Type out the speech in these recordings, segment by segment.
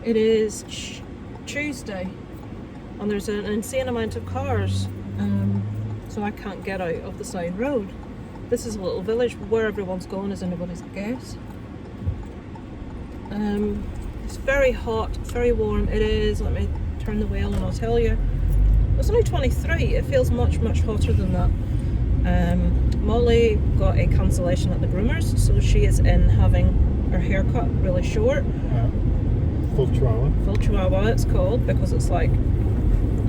It is Tuesday, and there's an insane amount of cars, so I can't get out of the side road. This is a little village. Where everyone's going is anybody's guess. It's very hot, very warm. It is. Let me turn the wheel and I'll tell you. It's only 23. It feels much, much hotter than that. Molly got a cancellation at the groomers, so she is in having her hair cut really short. Full chihuahua. Full chihuahua it's called, because it's like,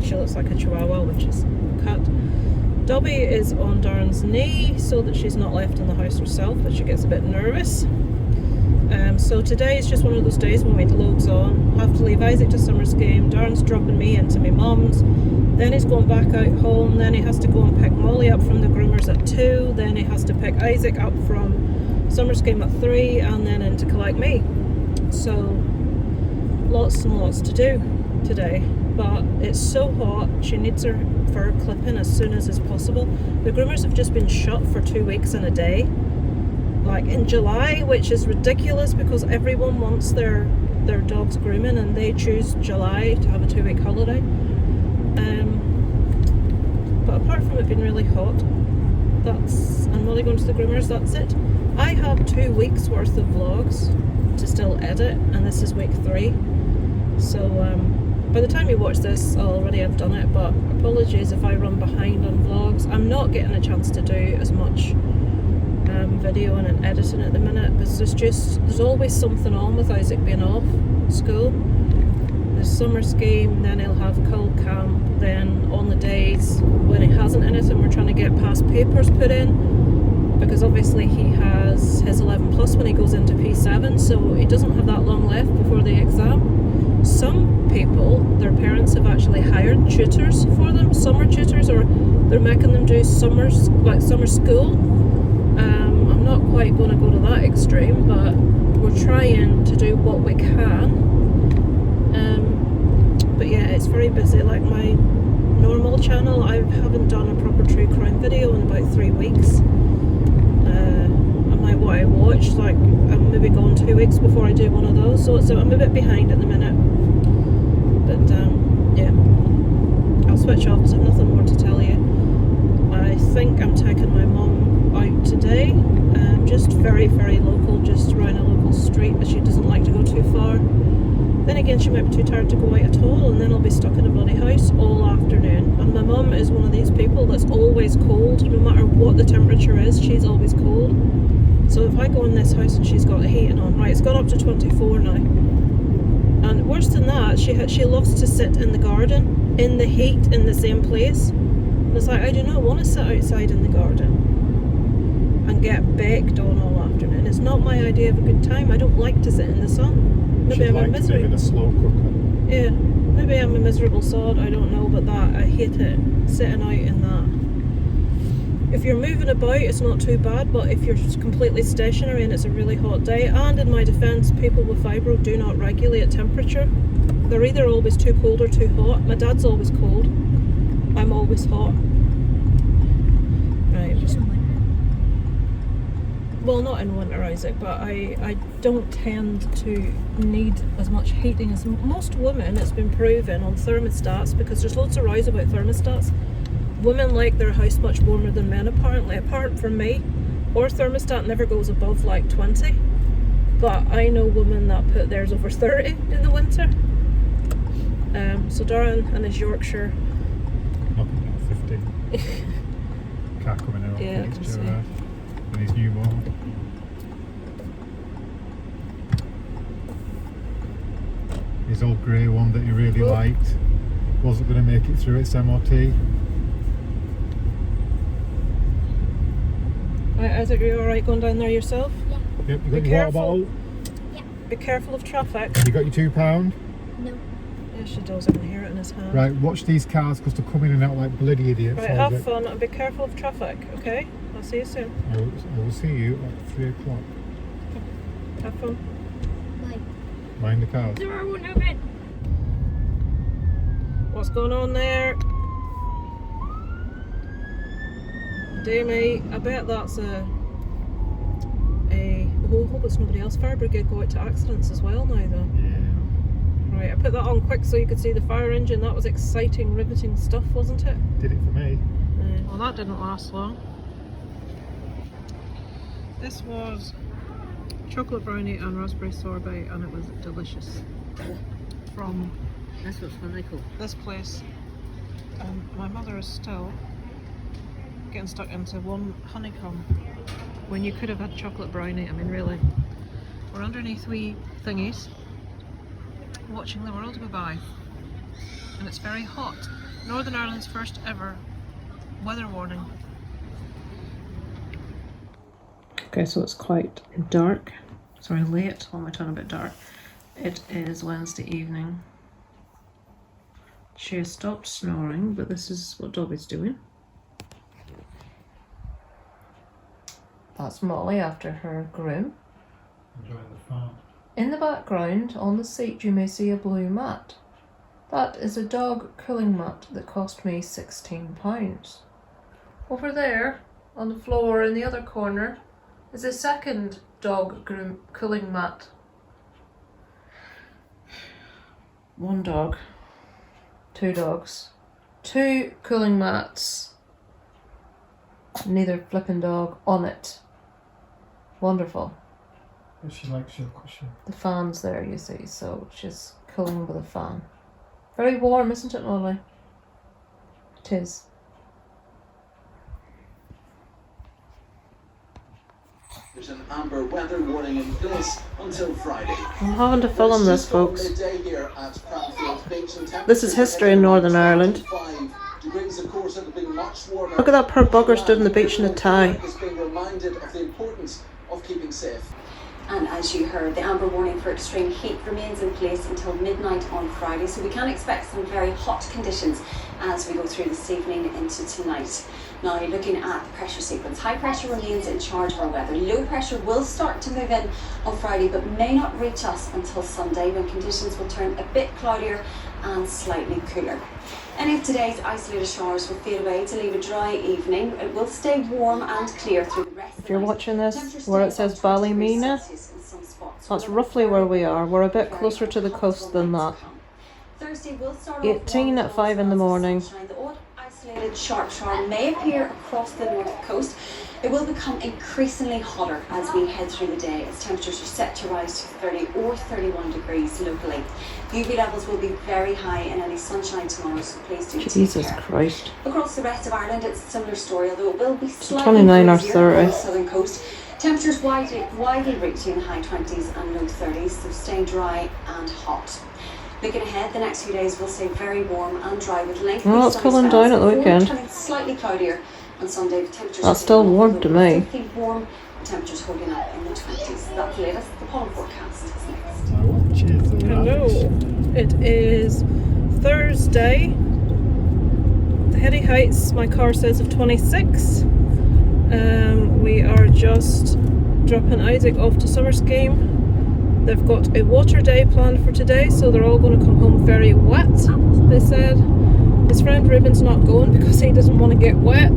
she looks like a chihuahua when she's cut. Dobby is on Darren's knee so that she's not left in the house herself, but she gets a bit nervous. So today is just one of those days when it loads on. Have to leave Isaac to summer's game. Darren's dropping me into my mum's. Then he's going back out home. Then he has to go and pick Molly up from the groomers at 2. Then he has to pick Isaac up from summer's game at 3, and then in to collect me. So lots and lots to do today. But it's so hot. She needs her fur clipping as soon as is possible. The groomers have just been shut for 2 weeks and a day. Like in July, which is ridiculous because everyone wants their dogs grooming and they choose July to have a 2-week holiday. But apart from it being really hot, and Molly going to the groomers, that's it. I have 2 weeks worth of vlogs to still edit, and this is week 3. So by the time you watch this, I'll already have done it, but apologies if I run behind on vlogs. I'm not getting a chance to do as much videoing and editing at the minute because there's always something on with Isaac being off school. There's summer scheme, then he'll have cold camp, then on the days when he hasn't anything we're trying to get past papers put in, because obviously he has his 11 plus when he goes into P7, so he doesn't have that long left before the exam. Some people, their parents have actually hired tutors for them, summer tutors, or they're making them do summer school. I'm not quite going to go to that extreme, but we're trying to do what we can. But yeah, it's very busy. Like my normal channel, I haven't done a proper true crime video in about 3 weeks. And like what I watched, like I'm maybe going 2 weeks before I do one of those, so I'm a bit behind at the minute. But yeah, I'll switch off because I have nothing more to tell you. I think I'm taking my mum out today, just very, very local, just around a local street, but she doesn't like to go too far. Then again, she might be too tired to go out at all, and then I'll be stuck in a bloody house all afternoon. And my mum is one of these people that's always cold, no matter what the temperature is, she's always cold. So if I go in this house and she's got the heating on, right, it's gone up to 24 now. And worse than that, she loves to sit in the garden, in the heat, in the same place. And it's like, I do not want to sit outside in the garden and get baked on all afternoon. It's not my idea of a good time. I don't like to sit in the sun. Maybe I'm a miserable. A slow cooker. Yeah, maybe I'm a miserable sod. I don't know, but that I hate it. Sitting out in that. If you're moving about, it's not too bad. But if you're completely stationary and it's a really hot day, and in my defence, people with fibro do not regulate temperature. They're either always too cold or too hot. My dad's always cold. I'm always hot. Right. Well, not in winter, Isaac, but I don't tend to need as much heating as most women. It's been proven on thermostats, because there's loads of rows about thermostats. Women like their house much warmer than men, apparently, apart from me. Our thermostat never goes above like 20. But I know women that put theirs over 30 in the winter. So Darren and his Yorkshire. Knocking at 15. Car coming out. Yeah, I can see. And his newborn. His old grey one that he really liked wasn't going to make it through its MOT. Right, Isaac, are you alright going down there yourself? Yeah. Yep, you got Be your careful. water bottle. Yeah. Be careful of traffic. You got your £2. No. Yeah, she does. I can hear it in his hand. Right, watch these cars because they're coming in and out like bloody idiots. Right, have fun and be careful of traffic, okay? I'll see you soon. I will see you at 3 o'clock. Have fun. Like, Mind the cars. the door won't open. What's going on there? Dear me, I bet that's a oh, hope it's nobody else. Fire brigade go out to accidents as well now though. Yeah. Right, I put that on quick so you could see the fire engine. That was exciting, riveting stuff, wasn't it? Did it for me. Well, that didn't last long. This was chocolate brownie and raspberry sorbet, and it was delicious. From That's what's really cool. this place. My mother is still getting stuck into one honeycomb when you could have had chocolate brownie. I mean, really. We're underneath wee thingies watching the world go by, and it's very hot. Northern Ireland's first ever weather warning. Okay, so it's quite dark. Sorry, late. Why am I turning a bit dark? It is Wednesday evening. She has stopped snoring, but this is what Dobby's doing. That's Molly after her groom. Enjoying the farm. In the background, on the seat, you may see a blue mat. That is a dog cooling mat that cost me £16. Over there, on the floor in the other corner, is a second dog cooling mat. One dog, two dogs, two cooling mats, neither flipping dog on it. Wonderful. She likes your cushion. The fan's there, you see, so she's cooling with a fan. Very warm, isn't it, Molly? It is. There's an amber weather warning in place until Friday. I'm having to film this, folks. Midday here at Cranfield Beach, and This is history in Northern Ireland. 5 degrees, of course, it'll be much warmer. Look at that poor bugger stood in the beach in a tie. Is being reminded of the importance of keeping safe. And as you heard, the amber warning for extreme heat remains in place until midnight on Friday, so we can expect some very hot conditions as we go through this evening into tonight. Now, looking at the pressure sequence, high pressure remains in charge of our weather. Low pressure will start to move in on Friday, but may not reach us until Sunday, when conditions will turn a bit cloudier and slightly cooler. Any of today's isolated showers will fade away to leave a dry evening. It will stay warm and clear through the rest of the night. If you're watching this where it says Ballymena, that's roughly where we are. We're a bit closer to the coast than that. 18 at 5 in the morning. The odd isolated sharp shower may appear across the north coast. It will become increasingly hotter as we head through the day, as temperatures are set to rise to 30 or 31 degrees locally. UV levels will be very high in any sunshine tomorrow, so please do Jesus take care. Christ. Across the rest of Ireland, it's a similar story, although it will be slightly 29 or breezier on 30. the southern coast. Temperatures widely reaching the high 20s and low 30s, so staying dry and hot. Looking ahead, the next few days will stay very warm and dry with lengthy Well, it's sunny cooling spells down at the before weekend. turning slightly cloudier on Sunday. The temperatures That's still warm to me. Feel warm, temperatures holding up in the 20s. That's the latest. The pollen forecast is next. Oh, cheers to that. Hello. It is Thursday. The heady heights, my car says, of 26. We are just dropping Isaac off to summer scheme. They've got a water day planned for today, so they're all going to come home very wet, they said. His friend Ruben's not going because he doesn't want to get wet.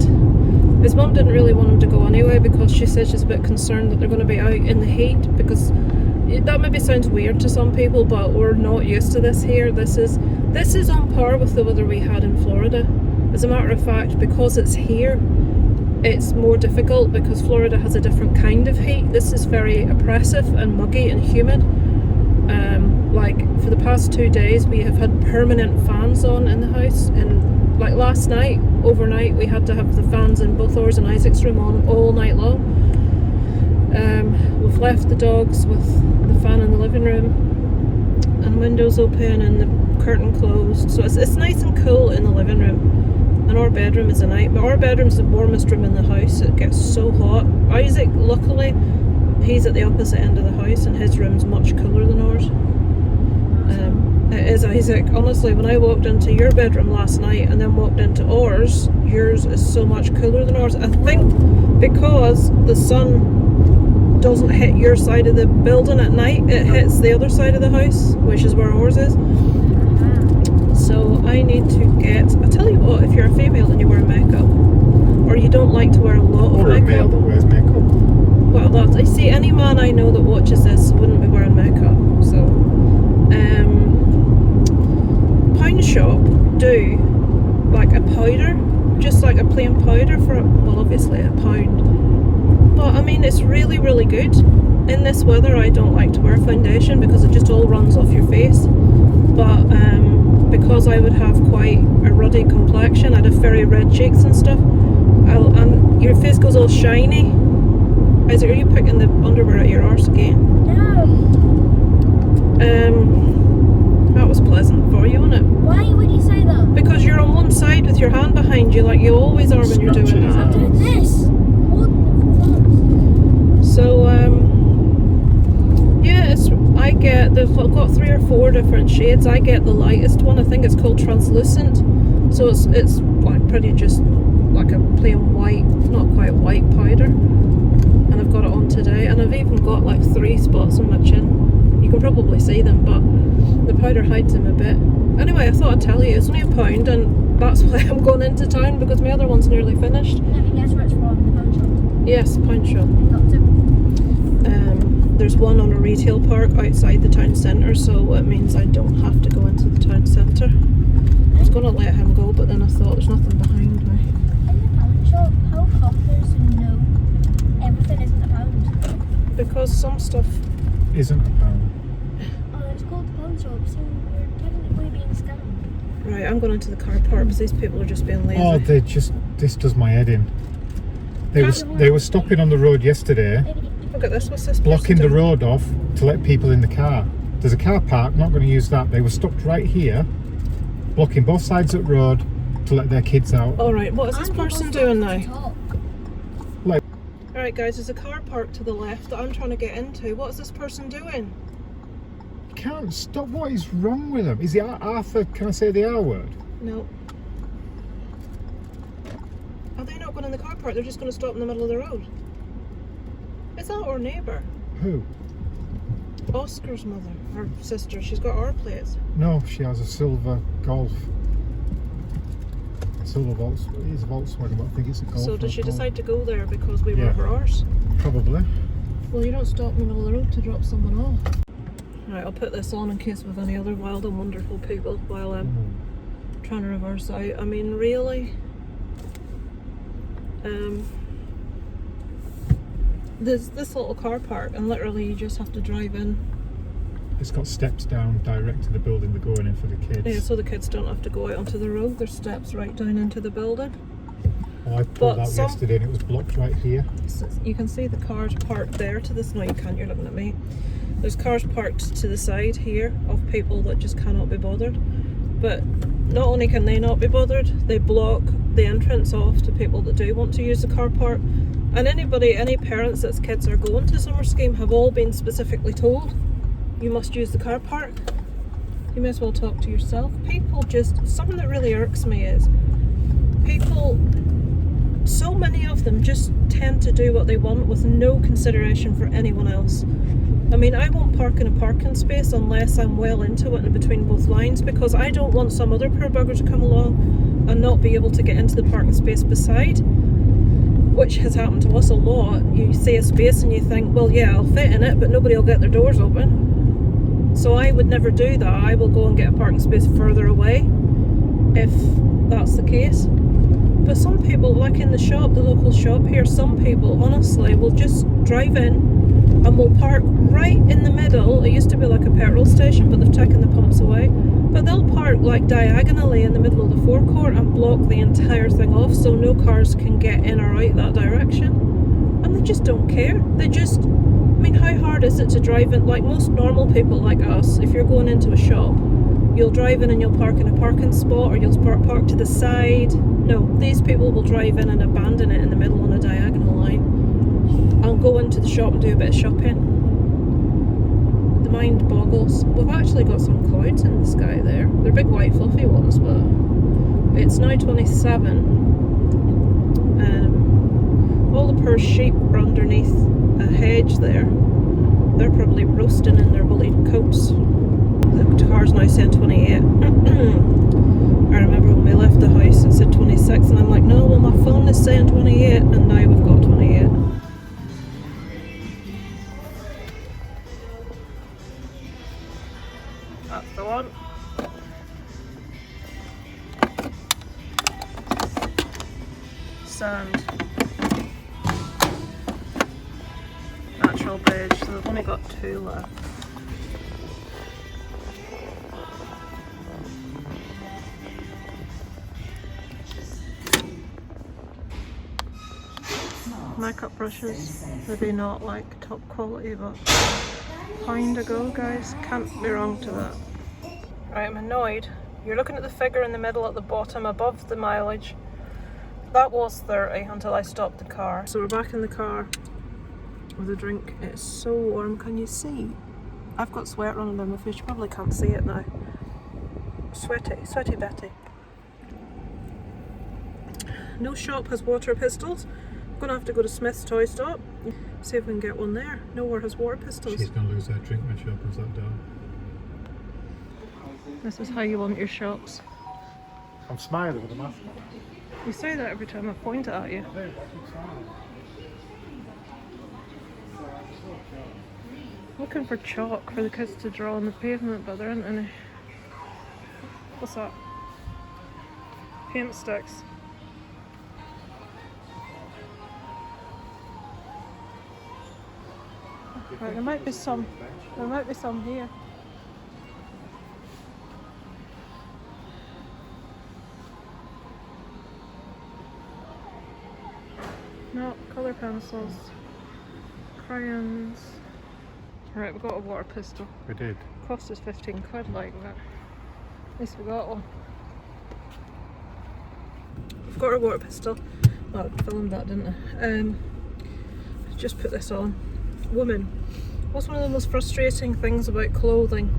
His mum didn't really want him to go anyway because she says she's a bit concerned that they're going to be out in the heat, because that maybe sounds weird to some people, but we're not used to this here. This is on par with the weather we had in Florida. As a matter of fact, because it's here, it's more difficult because Florida has a different kind of heat. This is very oppressive and muggy and humid. Like for the past 2 days we have had permanent fans on in the house, and like last night, overnight, we had to have the fans in both ours and Isaac's room on all night long. We've left the dogs with the fan in the living room and windows open and the curtain closed, so it's nice and cool in the living room. And our bedroom is a nightmare. Our bedroom's the warmest room in the house. It gets so hot. Isaac, luckily, he's at the opposite end of the house and his room's much cooler than ours. It is, Isaac. Honestly, when I walked into your bedroom last night and then walked into ours, yours is so much cooler than ours. I think because the sun doesn't hit your side of the building at night, it hits the other side of the house, which is where ours is. So I need to get, I tell you what, if you're a female and you wear makeup, or you don't like to wear a lot of Or a male makeup, that wears makeup. well, that's, I see any man I know that watches this wouldn't be wearing makeup. So wine shop do like a powder, just like a plain powder for, well, obviously £1. But I mean, it's really, really good. In this weather, I don't like to wear foundation because it just all runs off your face. But because I would have quite a ruddy complexion, I'd have very red cheeks and stuff, and your face goes all shiny. Are you picking the underwear at your arse again? No. That was pleasant for you, wasn't it? Why would you say that? Because you're on one side with your hand behind you, like you always are when you're doing Scratches. I'm that. doing this. What the So, yeah, I've got 3 or 4 different shades. I get the lightest one. I think it's called translucent. So it's like pretty just like a plain white, not quite white powder. And I've got it on today. And I've even got like 3 spots on my chin. You can probably see them, but the powder hides them a bit. Anyway, I thought I'd tell you, it's only £1, and that's why I'm going into town, because my other one's nearly finished. Let me guess where it's from, the pound shop. Yes, pound shop. Got to. There's one on a retail park outside the town centre, so it means I don't have to go into the town centre. I was going to let him go, but then I thought there's nothing behind me. In the pound shop, how come there's no, everything isn't a pound? Because some stuff... Isn't £1. Oh, it's called the pound shop, so we're technically being scammed. Right, I'm going into the car park because these people are just being lazy. Oh, this does my head in. They were stopping on the road yesterday, Look at this, what's this? blocking person the doing? road off to let people in the car. There's a car park, not going to use that. They were stopped right here, blocking both sides of the road to let their kids out. Alright, what is this And people person stop doing to now? talk. Like, Alright guys, there's a car park to the left that I'm trying to get into. What is this person doing? can't stop. What is wrong with them? Is it Arthur? Can I say the R word? No. Are they not going in the car park? They're just going to stop in the middle of the road. Is that our neighbour? Who? Oscar's mother, her sister. She's got our plates. No, she has a silver Golf. Silver Volkswagen. It is a Volkswagen, but I think it's a Golf. So did she decide to go there because we Yeah. were her arse? Probably. Well, you don't stop in the middle of the road to drop someone off. Right, I'll put this on in case we've any other wild and wonderful people while I'm trying to reverse out. I mean, really? There's this little car park and literally you just have to drive in. It's got steps down direct to the building they're going in for the kids. Yeah, so the kids don't have to go out onto the road. There's steps right down into the building. Oh, I pulled out yesterday and it was blocked right here. So you can see the cars parked there to this. No, you can't. You're looking at me. There's cars parked to the side here of people that just cannot be bothered. But not only can they not be bothered, they block the entrance off to people that do want to use the car park. And any parents that's kids are going to summer scheme have all been specifically told, you must use the car park. You may as well talk to yourself. People just, something that really irks me is people, so many of them just tend to do what they want with no consideration for anyone else. I mean, I won't park in a parking space unless I'm well into it and between both lines, because I don't want some other poor bugger to come along and not be able to get into the parking space beside, which has happened to us a lot. You see a space and you think, well, yeah, I'll fit in it, but nobody will get their doors open. So I would never do that. I will go and get a parking space further away if that's the case. But some people, like in the shop, the local shop here, some people honestly will just drive in and will park right in the middle. It used to be like a petrol station, but they've taken the pumps away. But they'll park like diagonally in the middle of the forecourt and block the entire thing off so no cars can get in or out that direction. And they just don't care. They just, I mean, how hard is it to drive in? Like most normal people like us, if you're going into a shop, you'll drive in and you'll park in a parking spot, or you'll park to the side. No, these people will drive in and abandon it in the middle on a diagonal line and go into the shop and do a bit of shopping. The mind boggles. We've actually got some clouds in the sky there. They're big white fluffy ones, but it's now 27. All the poor sheep are underneath a hedge there. They're probably roasting in their woolly coats. The car's now saying 28. I remember when we left the house it said 26 and I'm like, no, well my phone is saying 28 and now we've got 28. That's the one. sand. Natural beige, so they've only got 2 left. Makeup brushes, maybe not like top quality, but kinda go, guys. Can't be wrong to that. Right, I'm annoyed. You're looking at the figure in the middle at the bottom above the mileage. That was 30 until I stopped the car. So we're back in the car with a drink. It's so warm, can you see? I've got sweat running down my face, you probably can't see it now. Sweaty, sweaty Betty. No shop has water pistols. I'm gonna have to go to Smith's toy stop, see if we can get one there. Nowhere has water pistols. She's gonna lose her drink when she opens that door. This is how you want your shops. I'm smiling with a mask. You say that every time I point it at you. Looking for chalk for the kids to draw on the pavement, but there aren't any. What's that? Paint sticks. Right, there might be some. There might be some here. No, colour pencils, crayons. Right, we got a water pistol. We did. Cost us 15 quid, like that. At least we got one. We've got our water pistol. Oh, I filmed that, didn't I? Just put this on. Women. What's one of the most frustrating things about clothing?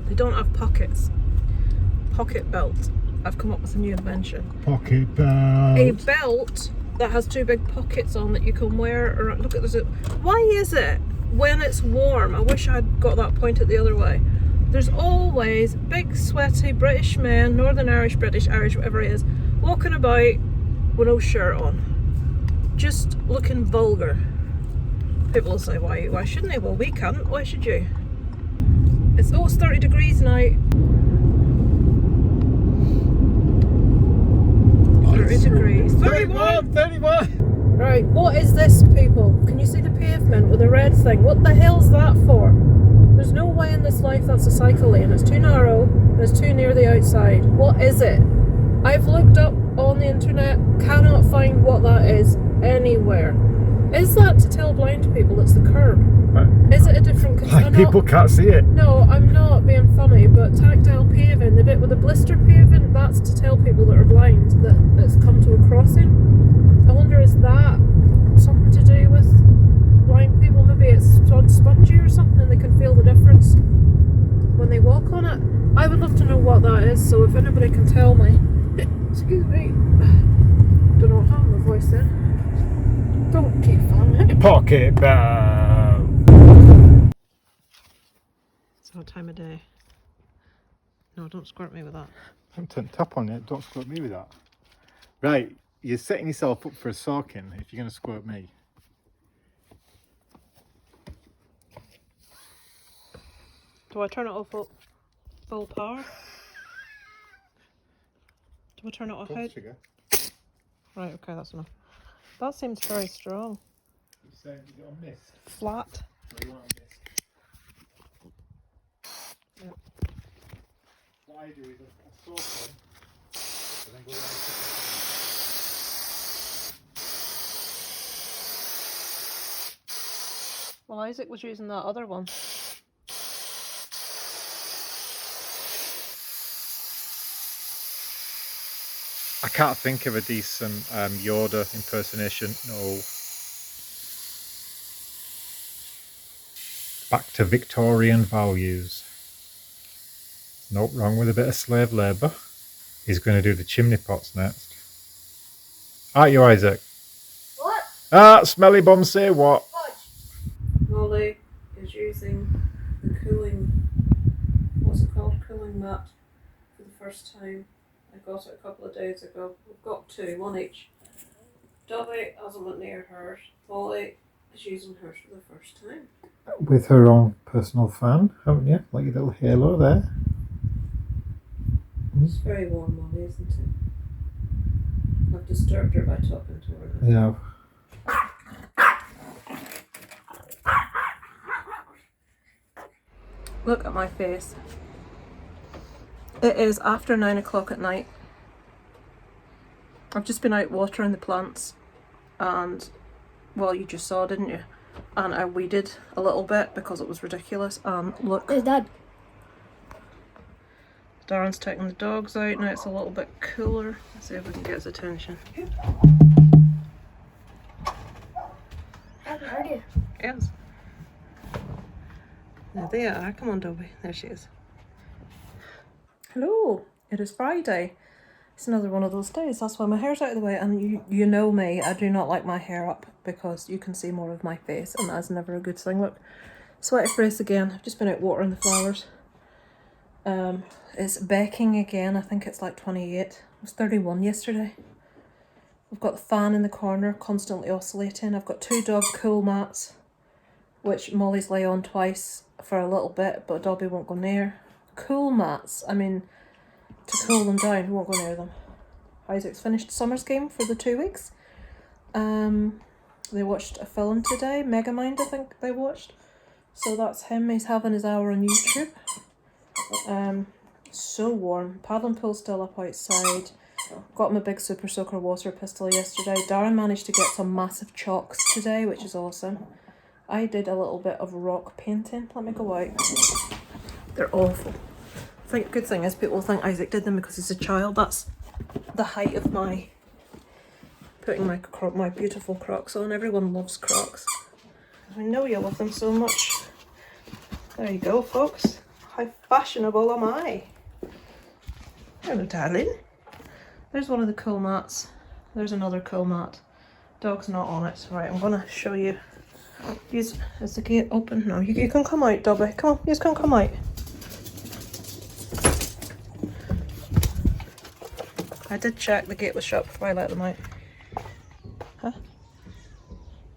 They don't have pockets. Pocket belt. I've come up with a new invention. Pocket belt. A belt that has 2 big pockets on that you can wear around. Look at this. Why is it when it's warm? I wish I'd got that pointed the other way. There's always big sweaty British men, Northern Irish, British, Irish, whatever it is, walking about with no shirt on. Just looking vulgar. People will say, why shouldn't they? Well, we can't. Why should you? It's 30 degrees now. 30 degrees. 31! 31! Right, what is this, people? Can you see the pavement with the red thing? What the hell's that for? There's no way in this life that's a cycle lane. It's too narrow and it's too near the outside. What is it? I've looked up on the internet, cannot find what that is anywhere. Is that to tell blind people it's the curb? Right. Is it a different... Blind people can't see it. No, I'm not being funny, but tactile paving, the bit with the blister paving, that's to tell people that are blind that it's come to a crossing. I wonder, is that something to do with blind people? Maybe it's on spongy or something and they can feel the difference when they walk on it. I would love to know what that is, so if anybody can tell me. Excuse me. Don't know what happened to my voice then. Don't keep filming. Pocket belt. It's what time of day? No, don't squirt me with that. Don't turn tap on it. Don't squirt me with that. Right, you're setting yourself up for a soaking if you're going to squirt me. Do I turn it off full power? Do I turn it off out? Right, okay, that's enough. That seems very strong. Is it on mist? Flat. Or you want on mist? Yeah. What I do is I soak them and then go around and pick Well, Isaac was using that other one. I can't think of a decent Yoda impersonation. No. Back to Victorian values. Nope, wrong with a bit of slave labour. He's going to do the chimney pots next. Aren't you, Isaac? What? Ah, smelly bum, say what? Molly is using the cooling, what's it called, cooling mat for the first time. I got it a couple of days ago. We've got 2, one each. Dobby hasn't went near hers. Molly is using hers for the first time. With her own personal fan, haven't you? Like your little halo there. It's very warm, Molly, isn't it? I've disturbed her by talking to her. Yeah. Look at my face. It is after 9 o'clock at night. I've just been out watering the plants and, well, you just saw, didn't you? And I weeded a little bit because it was ridiculous. Look. Where's Dad? Darren's taking the dogs out, now it's a little bit cooler. Let's see if we can get his attention. I haven't heard you. Yes. There they are. Come on, Dobby. There she is. Hello. It is Friday. It's another one of those days. That's why my hair's out of the way. And you know me, I do not like my hair up because you can see more of my face, and that's never a good thing. Look, sweaty face again. I've just been out watering the flowers. It's baking again. I think it's like 28. It was 31 yesterday. We've got the fan in the corner constantly oscillating. I've got 2 dog cool mats, which Molly's lay on twice for a little bit, but Dobby won't go near. Cool mats, I mean, to cool them down, he won't go near them. Isaac's finished Summer's game for the 2 weeks. They watched a film today, Megamind I think they watched. So that's him, he's having his hour on YouTube. So warm. Paddling pool's still up outside. Got him a big super soaker water pistol yesterday. Darren managed to get some massive chalks today, which is awesome. I did a little bit of rock painting. Let me go out. They're awful. I think good thing is people think Isaac did them because he's a child. That's the height of my putting my beautiful Crocs on. Everyone loves Crocs. I know you love them so much. There you go, folks. How fashionable am I? Hello, darling. There's one of the cool mats. There's another cool mat. Dog's not on it. Right, I'm gonna show you. Is the gate open? No, you can come out, Dobby. Come on, you can come out. I did check the gate was shut before I let them out. Huh?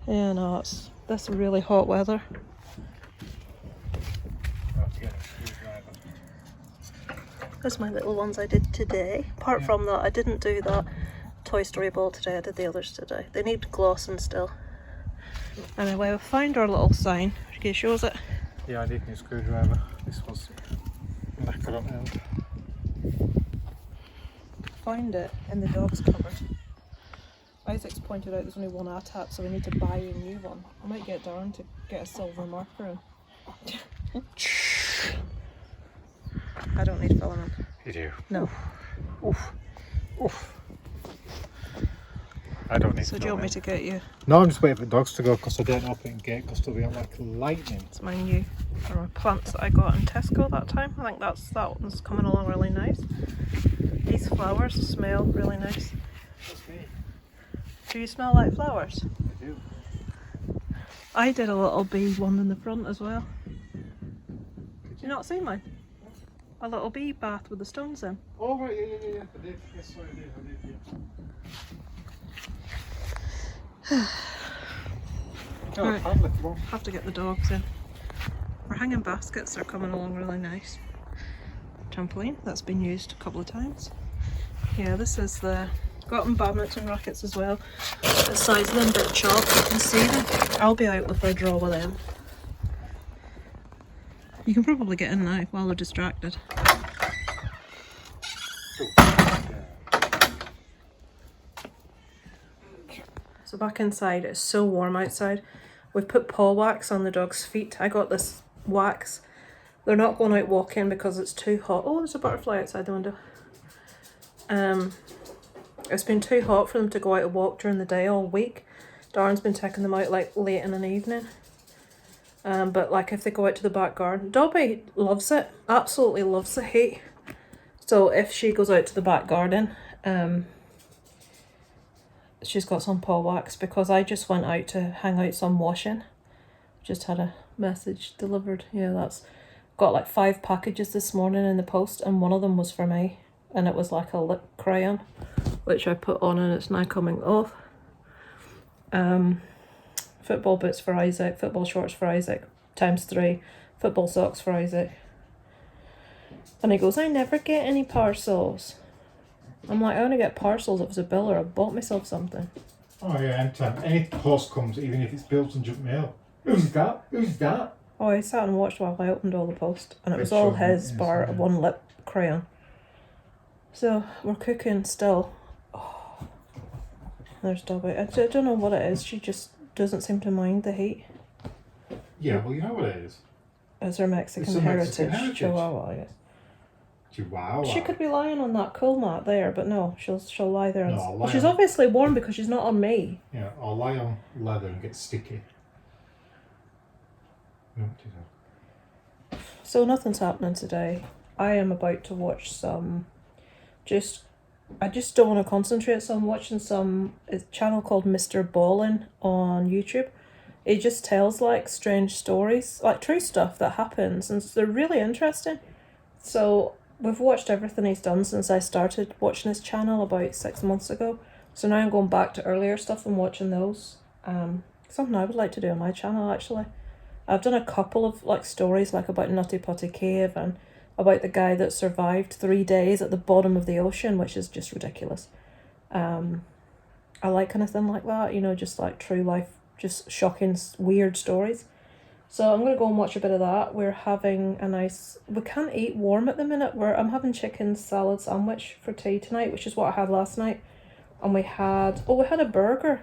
Yeah, no, that's really hot weather. There's my little ones I did today. Apart from that, I didn't do that Toy Story ball today. I did the others today. They need glossing still. Anyway, we found our little sign. Can you show us it? Yeah, I need a new screwdriver. This was knackered up end. Found it in the dog's cupboard. Isaac's pointed out there's only one ATAP, so we need to buy a new one. I might get Darren to get a silver marker in. I don't need filament. You do? No. Oof. Oof. I don't need So do you want me to get you? No, I'm just waiting for the dogs to go because I don't open the gate because they'll be on like lightning. It's my new plants that I got in Tesco that time. I think that one's coming along really nice. These flowers smell really nice. That's me. Do you smell like flowers? I do. I did a little bee one in the front as well. Did you not see mine? A little bee bath with the stones in. Oh right, yeah. I did. Yes, sorry, I did, yeah. Oh, Right. padlock, come on. Have to get the dogs in. Our hanging baskets are coming along really nice. Trampoline, that's been used a couple of times. Yeah, this is got them badminton rackets as well. The size of them, big chalk, you can see them. I'll be out with a draw with them. You can probably get in now while they're distracted. So back inside, it's so warm outside. We've put paw wax on the dog's feet. I got this wax. They're not going out walking because it's too hot. Oh, there's a butterfly outside the window. It's been too hot for them to go out and walk during the day all week. Darren's been taking them out like late in an evening. But like if they go out to the back garden, Dobby loves it, absolutely loves the heat. So if she goes out to the back garden, she's got some paw wax because I just went out to hang out some washing. Just had a message delivered. Yeah, that's got like 5 packages this morning in the post, and one of them was for me, and it was like a lip crayon, which I put on and it's now coming off. Football boots for Isaac, football shorts for Isaac, ×3, football socks for Isaac. And he goes, I never get any parcels. I'm like, I want to get parcels. If it's a bill or I bought myself something. Oh yeah, anytime any post comes, even if it's built on junk mail. Who's that? Who's that? Oh, I sat and watched while I opened all the post, and it Big was all shot, his yes, bar yeah. one lip crayon. So we're cooking still. Oh, there's Dobby. I don't know what it is. She just doesn't seem to mind the heat. Yeah, well you know what it is. It's her Mexican It's a heritage. Mexican heritage. Chihuahua, I guess. Chihuahua. She could be lying on that cool mat there, but no, she'll lie there. No, And I'll well, lie she's on- obviously warm because she's not on me. Yeah, I'll lie on leather and get sticky. No, So nothing's happening today. I am about to watch some. I just don't want to concentrate, so I'm watching a channel called Mr. Ballin on YouTube. It just tells like strange stories, like true stuff that happens, and they're really interesting. So we've watched everything he's done since I started watching his channel about 6 months ago. So now I'm going back to earlier stuff and watching those. Something I would like to do on my channel actually. I've done a couple of like stories like about Nutty Putty Cave and about the guy that survived 3 days at the bottom of the ocean, which is just ridiculous. I like anything like that, you know, just like true life, just shocking, weird stories. So I'm going to go and watch a bit of that. We're having a nice... We can't eat warm at the minute. I'm having chicken salad sandwich for tea tonight, which is what I had last night. And we had a burger.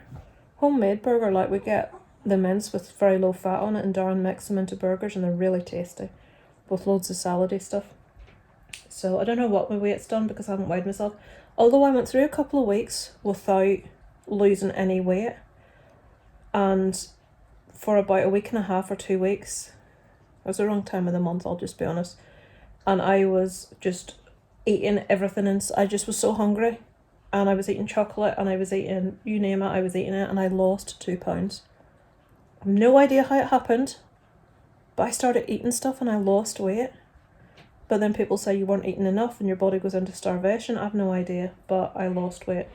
Homemade burger, like we get the mince with very low fat on it and Darren mix them into burgers and they're really tasty. With loads of salady stuff. So I don't know what my weight's done because I haven't weighed myself. Although I went through a couple of weeks without losing any weight. And for about a week and a half or 2 weeks, it was the wrong time of the month, I'll just be honest. And I was just eating everything and I just was so hungry. And I was eating chocolate and I was eating, you name it, I was eating it and I lost 2 pounds. I have no idea how it happened, but I started eating stuff and I lost weight. But then people say you weren't eating enough and your body goes into starvation. I have no idea, but I lost weight.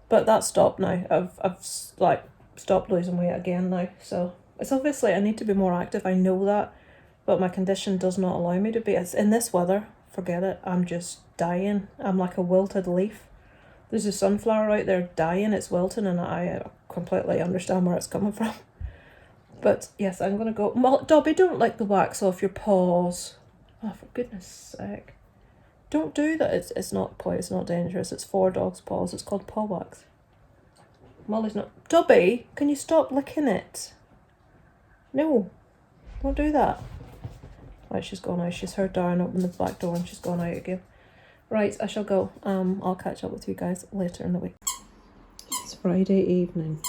But that's stopped now. I've like stopped losing weight again now. So it's obviously I need to be more active. I know that, but my condition does not allow me to be. It's in this weather. Forget it. I'm just dying. I'm like a wilted leaf. There's a sunflower out there dying. It's wilting, and I completely understand where it's coming from. But yes, I'm gonna go. Well, Dobby, don't lick the wax off your paws. Oh, for goodness sake! Don't do that. It's not dangerous. It's for dogs' paws. It's called paw wax. Molly's not. Dobby, can you stop licking it? No, don't do that. Right, she's gone out. She's heard Darren open the back door and she's gone out again. Right, I shall go. I'll catch up with you guys later in the week. It's Friday evening.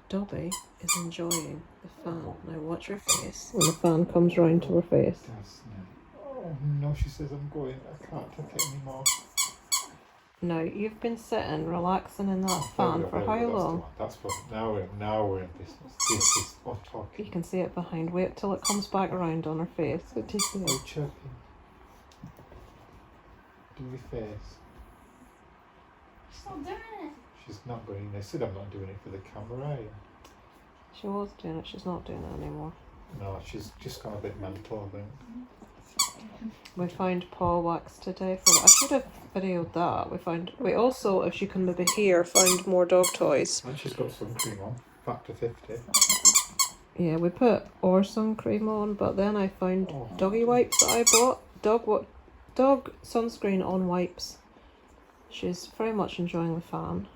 Dobby is enjoying the fan. Now watch her face when the fan comes round to her face. Oh no, she says I'm going. I can't take it anymore. Now you've been sitting, relaxing in that fan for how long? That's what. Now we're in business. This is what talking. You can see it behind. Wait till it comes back around on her face. What do you see? Oh, chirping. Do your face. She's not doing it. She's not going. They said I'm not doing it for the camera. Are you? She was doing it. She's not doing it anymore. No, she's just gone a bit mental, I think. We found paw wax today for. I should have videoed that. We also, if you can maybe hear, found more dog toys. And she's got some cream on. Factor 50. Yeah, we put our sun cream on, but then I found doggy wipes that I bought. Dog sunscreen on wipes. She's very much enjoying the fan,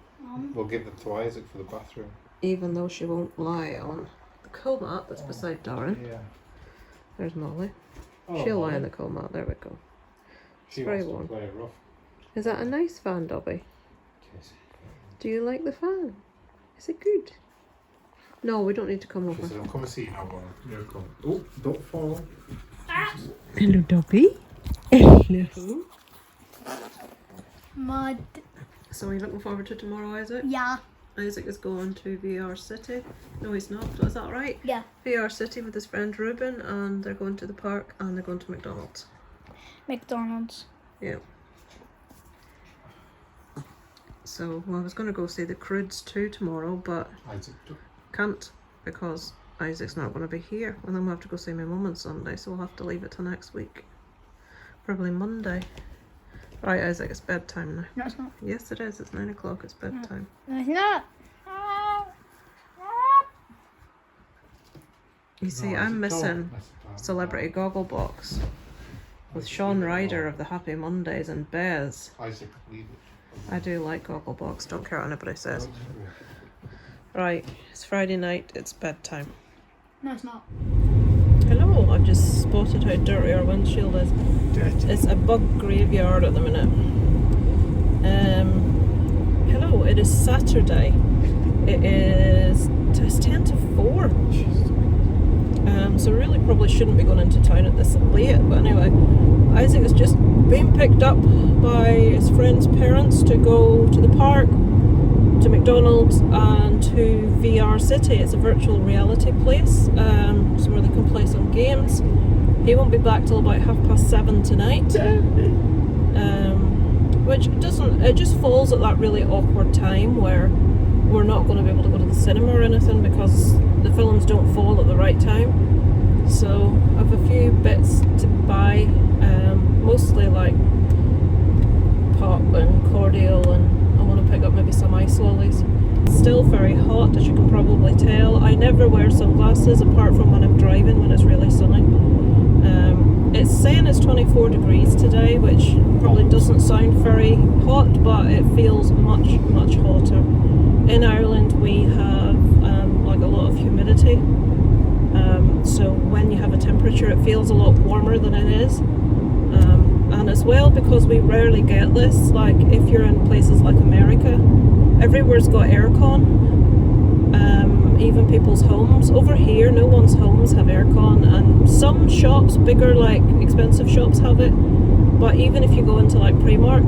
We'll give them to Isaac for the bathroom. even though she won't lie on the cool mat that's beside Darren. Yeah. There's Molly. Oh, She'll lie Molly. on the cool mat. There we go. She very wants to warm. play rough. Is that a nice fan, Dobby? Yes. Do you like the fan? Is it good? No, we don't need to come She over. said, I'll come and see you now, Warren. You're coming. Oh, don't fall. Hello, Dobby. Hello. Mud. So are you looking forward to tomorrow, Isaac? Yeah. Isaac is going to VR City. No, he's not. Is that right? Yeah. VR City with his friend Ruben, and they're going to the park and they're going to McDonald's. McDonald's. Yeah. So, well, I was going to go see the Croods too tomorrow, but Isaac, can't because Isaac's not going to be here. And then we'll have to go see my mum on Sunday, so we'll have to leave it till next week. Probably Monday. Right, Isaac, it's bedtime now. No, it's not. Yes, it is. It's 9 o'clock. It's bedtime. No, it's not. You see, I'm missing Celebrity Gogglebox with Sean Ryder of the Happy Mondays and Bez. Isaac, leave it. I do like Gogglebox. Don't care what anybody says. Right, it's Friday night. It's bedtime. No, it's not. Hello, I've just spotted how dirty our windshield is. Dirty. It's a bug graveyard at the minute. Hello, it is Saturday. It's 10 to 4. So really probably shouldn't be going into town at this late, but anyway, Isaac has just been picked up by his friend's parents to go to the park, to McDonald's and to VR City. It's a virtual reality place, so where they can play some games. He won't be back till about 7:30 tonight, which it just falls at that really awkward time where we're not going to be able to go to the cinema or anything because the films don't fall at the right time. So I have a few bits to buy, mostly like pop and cordial, and I want to pick up maybe some ice lollies. It's still very hot, as you can probably tell. I never wear sunglasses apart from when I'm driving when it's really sunny. It's saying it's 24 degrees today, which probably doesn't sound very hot, but it feels much, much hotter. In Ireland we have like a lot of humidity, so when you have a temperature it feels a lot warmer than it is, and as well because we rarely get this, like if you're in places like America, everywhere's got aircon, even people's homes. Over here no one's homes have aircon, and some shops, bigger like expensive shops have it, but even if you go into like Primark,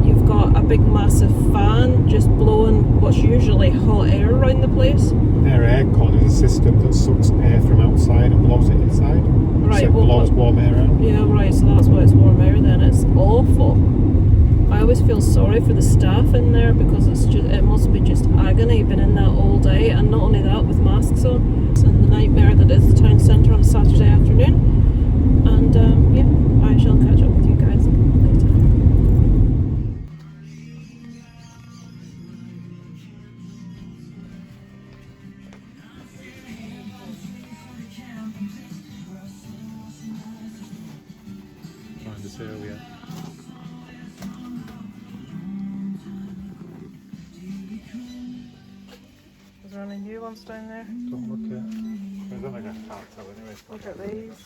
you've got a big massive fan just blowing what's usually hot air around the place. Their aircon is a system that sucks air from outside and blows it inside. Right, So it well, blows warm air out. Yeah, right, so that's why it's warm air then. It's awful. I always feel sorry for the staff in there because it must be just agony being in that all day, and not only that, with masks on. It's the nightmare that is the town centre on a Saturday afternoon. And yeah, I shall catch up with you guys later. Joined us earlier. Is there any new ones down there? Don't look at. I don't think I can't tell anyway. Look at these.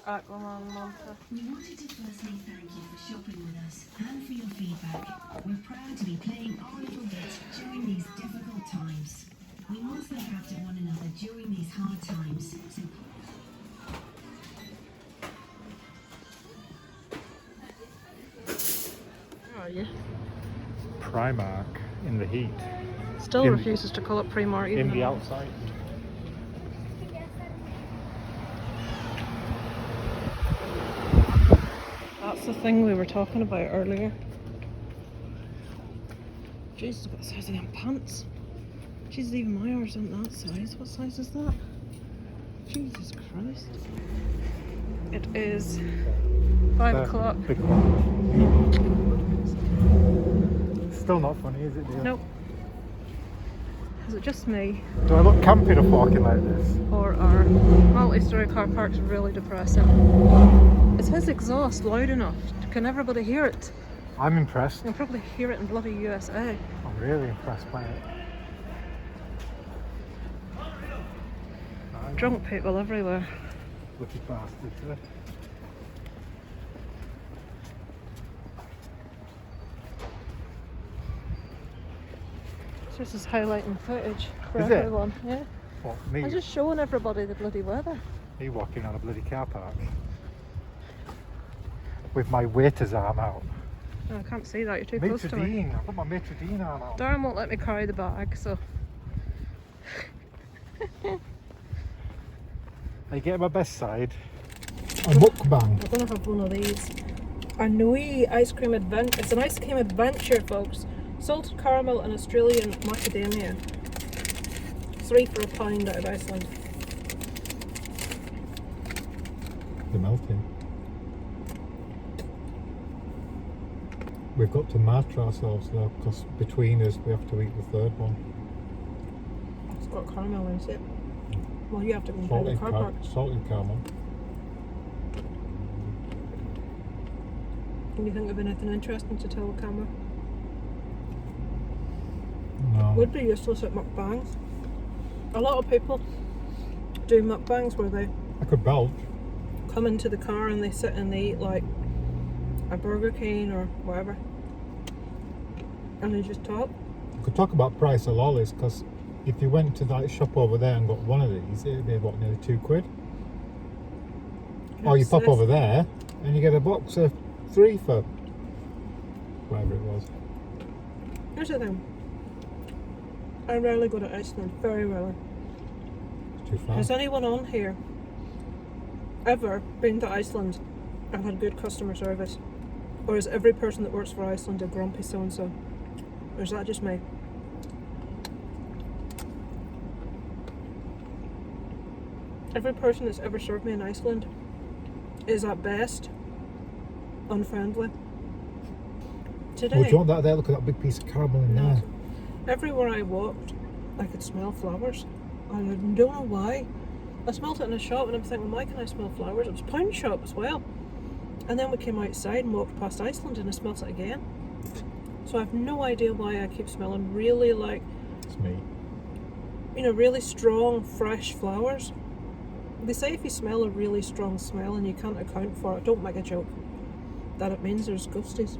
Aquaman Monta. We wanted to firstly thank you for shopping with us and for your feedback. We're proud to be playing our little bit during these difficult times. We must look after one another during these hard times. So Where are you? Primark in the heat. Still In- refuses to call it Primark even In the though- outside. That's the thing we were talking about earlier. Jesus, what size are them pants? Jesus, even my arms aren't that size. What size is that? Jesus Christ. It is 5 o'clock. Big one. Still not funny, is it, dear? Nope. Is it just me? Do I look campy enough walking like this? Or our multi-story car park's really depressing? Is his exhaust loud enough? Can everybody hear it? I'm impressed. You can probably hear it in bloody USA. I'm really impressed by it. Drunk people everywhere. Lucky bastards, eh? This is highlighting footage for Is it? everyone. Yeah. What, me? I'm just showing everybody the bloody weather. Me walking on a bloody car park. With my waiter's arm out. Oh, I can't see that, you're too close Maitre to me. d', I've got my maitre d' arm out. Darren won't let me carry the bag, so. I get my best side. A mukbang. We're gonna have one of these. A Nui ice cream adventure. It's an ice cream adventure, folks. Salted caramel and Australian macadamia. 3 for £1 out of Iceland. They're melting. We've got to master ourselves though, because between us we have to eat the third one. It's got caramel in it. Well, you have to go and find the car park. Salted caramel. Can you think of anything interesting to tell the camera? No. Would be useless at mukbangs. A lot of people do mukbangs where they I could belch. come into the car and they sit and they eat like a Burger King or whatever, and they just talk. I could talk about price of lollies, because if you went to that shop over there and got one of these, it'd be what, nearly £2? Or you pop over there and you get a box of 3 for whatever it was. Here's the thing. I rarely go to Iceland, very rarely. It's too far. Has anyone on here ever been to Iceland and had good customer service? Or is every person that works for Iceland a grumpy so-and-so? Or is that just me? Every person that's ever served me in Iceland is at best unfriendly. Today, Oh, do you want that there? Look at that big piece of caramel in there. everywhere I walked, I could smell flowers. I don't know why. I smelled it in a shop and I'm thinking, why can I smell flowers? It was a pound shop as well. And then we came outside and walked past Iceland and I smelt it again. So I have no idea why I keep smelling really like, It's me. you know, really strong, fresh flowers. They say if you smell a really strong smell and you can't account for it, don't make a joke, that it means there's ghosties.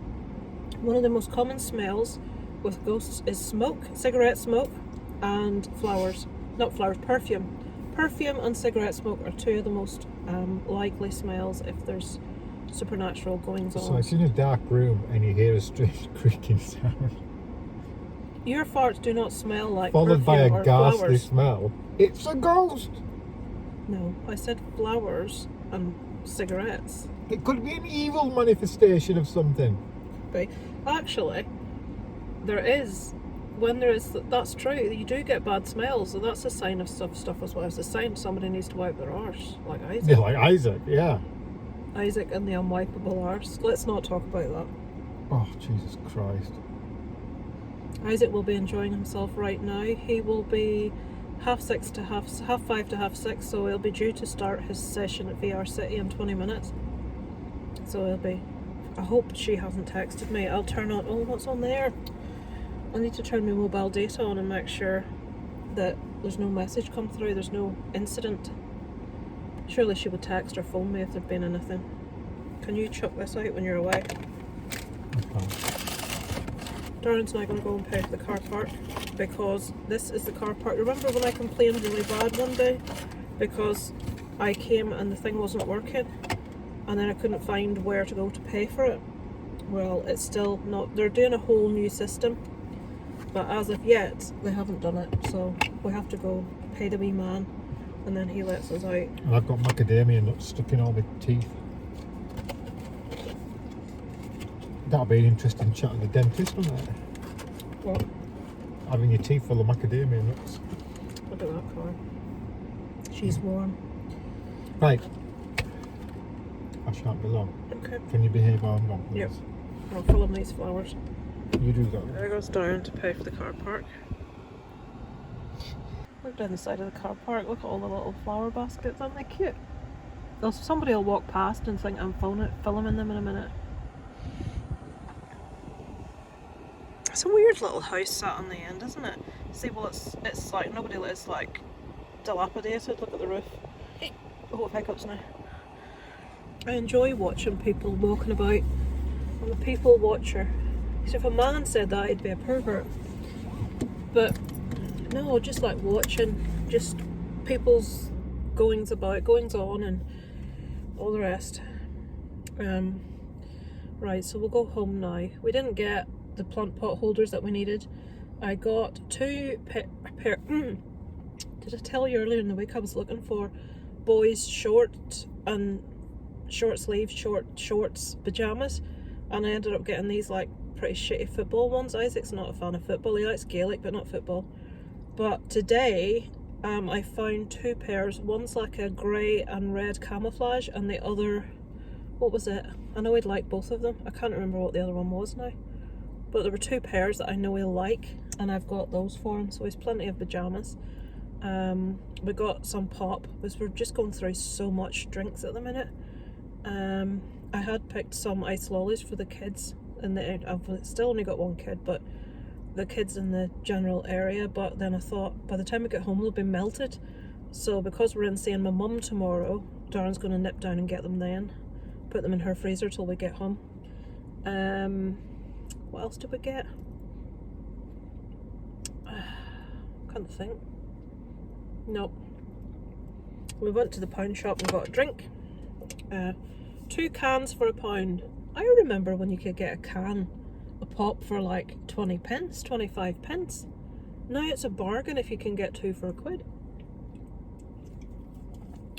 One of the most common smells with ghosts is smoke, cigarette smoke, and flowers. Not flowers, perfume. Perfume and cigarette smoke are two of the most likely smells if there's supernatural goings on. So it's in a dark room and you hear a strange creaking sound, Your farts do not smell like followed by perfume a or ghastly flowers. smell. It's a ghost! No, I said flowers and cigarettes. It could be an evil manifestation of something. But actually, there is, when there is, that's true, you do get bad smells, so that's a sign of stuff as well. It's a sign somebody needs to wipe their arse, like Isaac. Yeah, like Isaac, yeah. Isaac and the unwipeable arse. Let's not talk about that. Oh, Jesus Christ. Isaac will be enjoying himself right now. He will be half 5 to half 6, so he'll be due to start his session at VR City in 20 minutes. So he'll be, I hope she hasn't texted me. I'll turn on, oh, what's on there? I need to turn my mobile data on and make sure that there's no message come through, there's no incident. Surely she would text or phone me if there'd been anything. Can you chuck this out when you're away? Okay. Darren's now going to go and pay for the car park because this is the car park. Remember when I complained really bad one day because I came and the thing wasn't working and then I couldn't find where to go to pay for it? Well, it's still not. They're doing a whole new system, but as of yet they haven't done it, so we have to go pay the wee man and then he lets us out. And I've got macadamia nuts stuck in all my teeth. That'll be an interesting chat with the dentist, wouldn't it? What? Having your teeth full of macadamia nuts. Look at that car. She's warm. Right. I shan't be long. Okay. Can you behave while I'm gone, please? Yep. I'll fill in these flowers. You do that. There goes Darren to pay for the car park. Look down the side of the car park, look at all the little flower baskets, aren't they cute? Somebody will walk past and think I'm filming them in a minute. It's a weird little house sat on the end, isn't it? See, well it's like, nobody is like dilapidated, look at the roof. Oh, hiccups now. I enjoy watching people walking about. I'm a people watcher. So if a man said that, he'd be a pervert. But no, just like watching just people's goings on and all the rest. Right, so we'll go home now. We didn't get the plant pot holders that we needed. I got two pair. Did I tell you earlier in the week I was looking for boys' short sleeve shorts pajamas, and I ended up getting these like pretty shitty football ones. Isaac's not a fan of football. He likes Gaelic but not football. But today I found two pairs. One's like a grey and red camouflage and the other, what was it? I know I'd like both of them. I can't remember what the other one was now. But there were 2 pairs that I know he'll like, and I've got those for him, so he's plenty of pyjamas. We got some pop, because we're just going through so much drinks at the minute. I had picked some ice lollies for the kids, and I've still only got 1 kid, but the kids in the general area. But then I thought by the time we get home they'll be melted, so because we're in seeing my mum tomorrow, Darren's going to nip down and get them then, put them in her freezer till we get home. What else did we get? Can't think. Nope. We went to the pound shop and got a drink. 2 cans for £1. I remember when you could get a can of pop for like 20 pence, 25 pence. Now it's a bargain if you can get 2 for £1.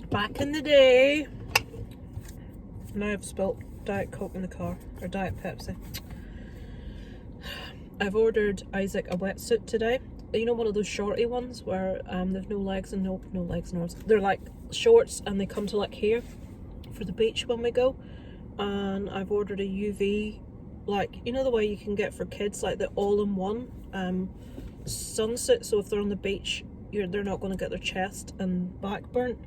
Back in the day. Now I've spilt Diet Coke in the car, or Diet Pepsi. I've ordered Isaac a wetsuit today. You know, one of those shorty ones where they've no legs and no legs and arms. They're like shorts and they come to like here for the beach when we go. And I've ordered a UV, like, you know the way you can get for kids, like the all-in-one sunset, so if they're on the beach they're not going to get their chest and back burnt.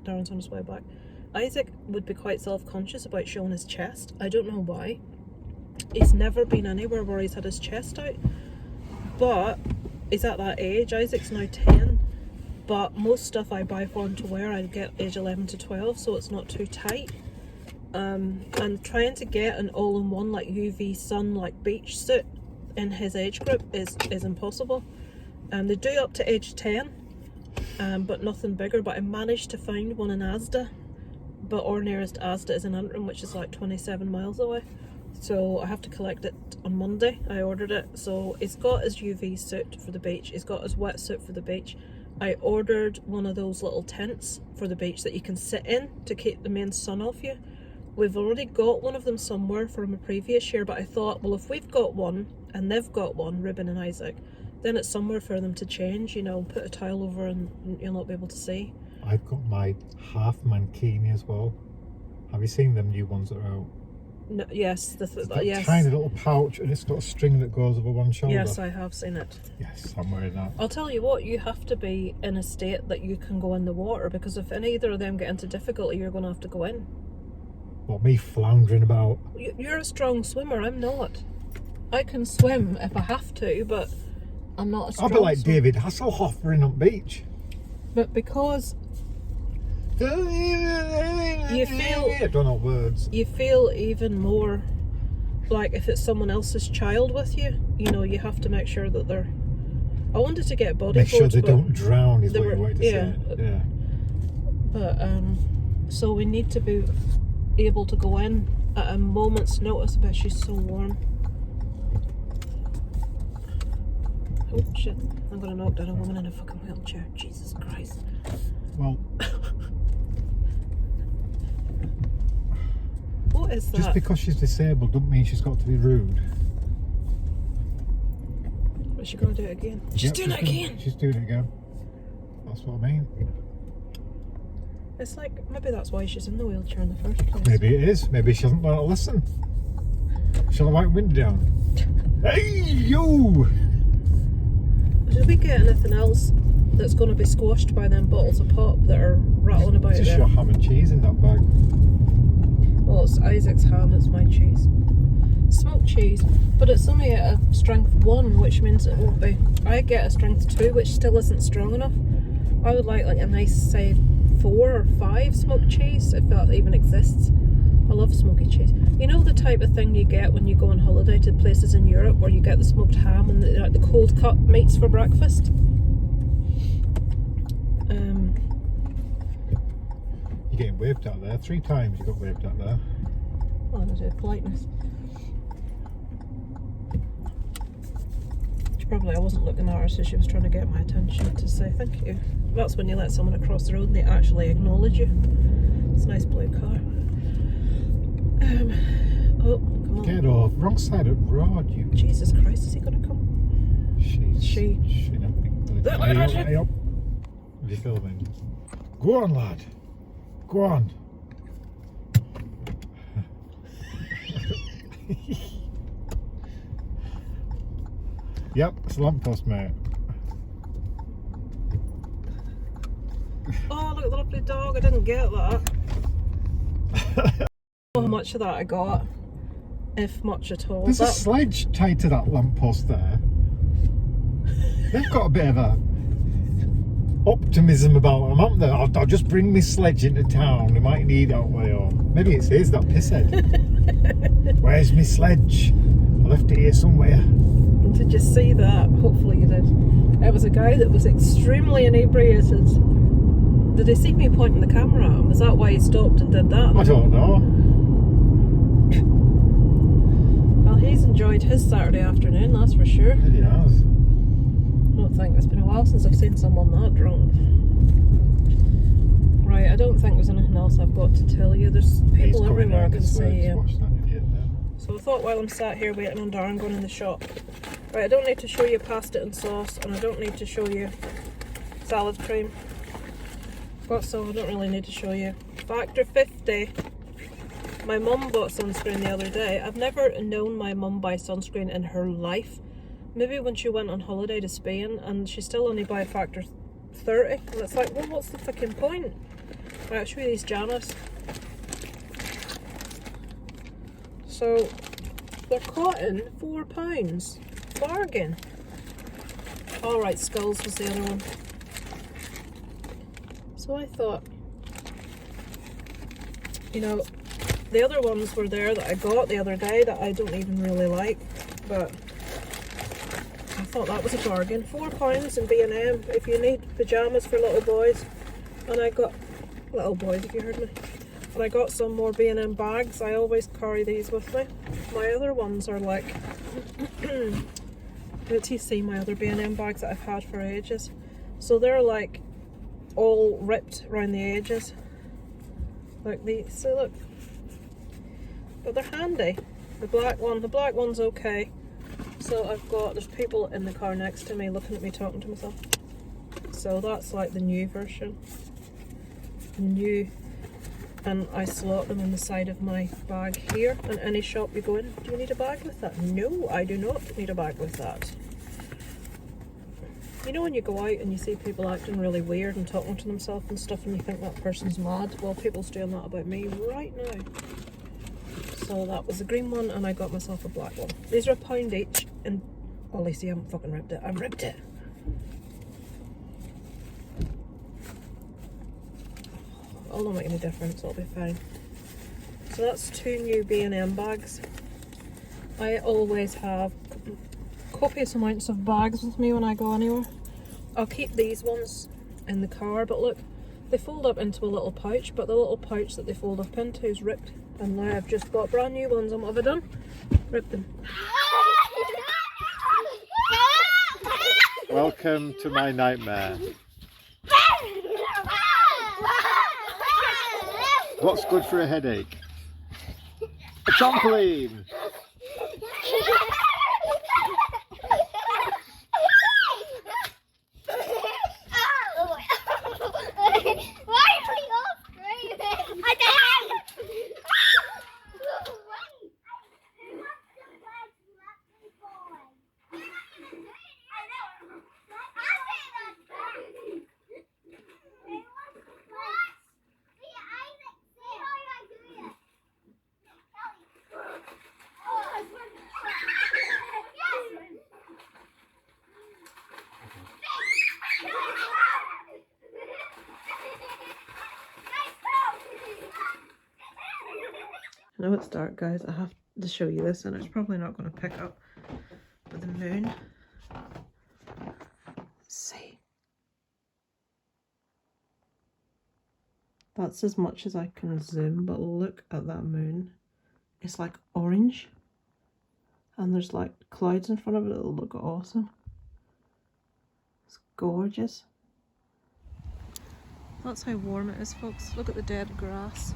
Darren's on his way back. Isaac would be quite self-conscious about showing his chest. I don't know why. He's never been anywhere where he's had his chest out, but he's at that age. Isaac's now 10, but most stuff I buy for him to wear I get age 11 to 12, so it's not too tight. And trying to get an all-in-one like UV sun like beach suit in his age group is impossible. They do up to age 10, but nothing bigger. But I managed to find one in Asda, but our nearest Asda is in Antrim, which is like 27 miles away, so I have to collect it on Monday. I ordered it, so he's got his UV suit for the beach, he's got his wetsuit for the beach. I ordered one of those little tents for the beach that you can sit in to keep the main sun off you. We've already got one of them somewhere from a previous year, but I thought, well, if we've got one and they've got one, Ruben and Isaac, then it's somewhere for them to change, you know, put a towel over and you'll not be able to see. I've got my half mankini as well. Have you seen them new ones that are out? No, yes, yes. Tiny little pouch, and it's got a string that goes over one shoulder. Yes, I have seen it. Yes, I'm wearing that. I'll tell you what, you have to be in a state that you can go in the water, because if either of them get into difficulty, you're going to have to go in. What, me floundering about? You're a strong swimmer, I'm not. I can swim if I have to, but I'm not a strong I'll be like swimmer. David Hasselhoff in on beach. But because You feel, I don't know words. you feel even more like if it's someone else's child with you, you know, you have to make sure that they're... I wanted to get body Make sure folds, they but don't drown is they what you're were- waiting to yeah. say. Yeah. But so we need to be able to go in at a moment's notice. But she's so warm. Oh shit, I'm gonna knock down a woman in a fucking wheelchair. Jesus Christ. Well, What is that? just because she's disabled doesn't mean she's got to be rude. Is she gonna do it again? She's doing it again! She's doing it again. That's what I mean. It's like, maybe that's why she's in the wheelchair in the first place. Maybe it is. Maybe she hasn't learned to listen. Shall I wipe the window down? Hey, you! Did we get anything else that's going to be squashed by them bottles of pop that are rattling about Just there? your ham and cheese in that bag. Well, it's Isaac's ham, it's my cheese. Smoked cheese, but it's only at a strength 1, which means it won't be. I get a strength 2, which still isn't strong enough. I would like a nice, say, 4 or 5 smoked cheese, if that even exists. I love smoky cheese. You know the type of thing you get when you go on holiday to places in Europe where you get the smoked ham and the cold cut meats for breakfast? You're getting waved at there. 3 times you got waved at there. Well, that was a politeness. I wasn't looking at her, so she was trying to get my attention to say thank you. That's when you let someone across the road and they actually acknowledge you. It's a nice blue car. Oh, come on. Get off. Wrong side of the road, you. Jesus Christ, is he going to come? She. Hey up. Are you filming? Go on, lad. Go on. Yep, it's a lamppost, mate. Oh, look at the lovely dog. I didn't get that. How much of that I got, if much at all. There's a sledge tied to that lamppost there. They've got a bit of a optimism about them, haven't they? I'll just bring my sledge into town. We might need it out way, or maybe it's his, that pisshead. Where's my sledge? I left it here somewhere. Did you see that? Hopefully you did. It was a guy that was extremely inebriated. Did he see me pointing the camera at him? Is that why he stopped and did that? I don't know. Well, he's enjoyed his Saturday afternoon, that's for sure. He has. I don't think it's been a while since I've seen someone that drunk. Right, I don't think there's anything else I've got to tell you. There's people everywhere I can see. So I thought while I'm sat here waiting on Darren going in the shop. Right, I don't need to show you pasta and sauce, and I don't need to show you salad cream. Got some, I don't really need to show you. Factor 50. My mum bought sunscreen the other day. I've never known my mum buy sunscreen in her life. Maybe when she went on holiday to Spain, and she still only buy factor 30. And it's like, well, what's the fucking point? Right, I'll show you these Janas. So, they're cotton, £4. Bargain. Alright, Skulls was the other one. So I thought, you know, the other ones were there that I got the other day that I don't even really like, but I thought that was a bargain. £4 in B&M if you need pyjamas for little boys. And I got, little boys if you heard me, and I got some more B&M bags. I always carry these with me. My other ones are like, did you see my other B&M bags that I've had for ages? So they're like all ripped around the edges like these, so look, but they're handy. The black one's okay. So I've got, there's people in the car next to me looking at me talking to myself, so that's like the new version, new, and I slot them in the side of my bag here. In any shop you go in, do you need a bag with that? No, I do not need a bag with that. You know when you go out and you see people acting really weird and talking to themselves and stuff, and you think that person's mad? Well, people's doing that about me right now. So that was the green one, and I got myself a black one. These are £1 each, and oh, Lacey, I haven't fucking ripped it. I've ripped it. It'll not make any difference, it'll be fine. So that's 2 new B&M bags. I always have copious amounts of bags with me when I go anywhere. I'll keep these ones in the car, but look, they fold up into a little pouch, but the little pouch that they fold up into is ripped, and now I've just got brand new ones, and what have I done? Ripped them. Welcome to my nightmare. What's good for a headache? A trampoline! I know it's dark, guys. I have to show you this, and it's probably not going to pick up, but the moon. See, that's as much as I can zoom, but look at that moon. It's like orange, and there's like clouds in front of it. It'll look awesome. It's gorgeous. That's how warm it is, folks. Look at the dead grass.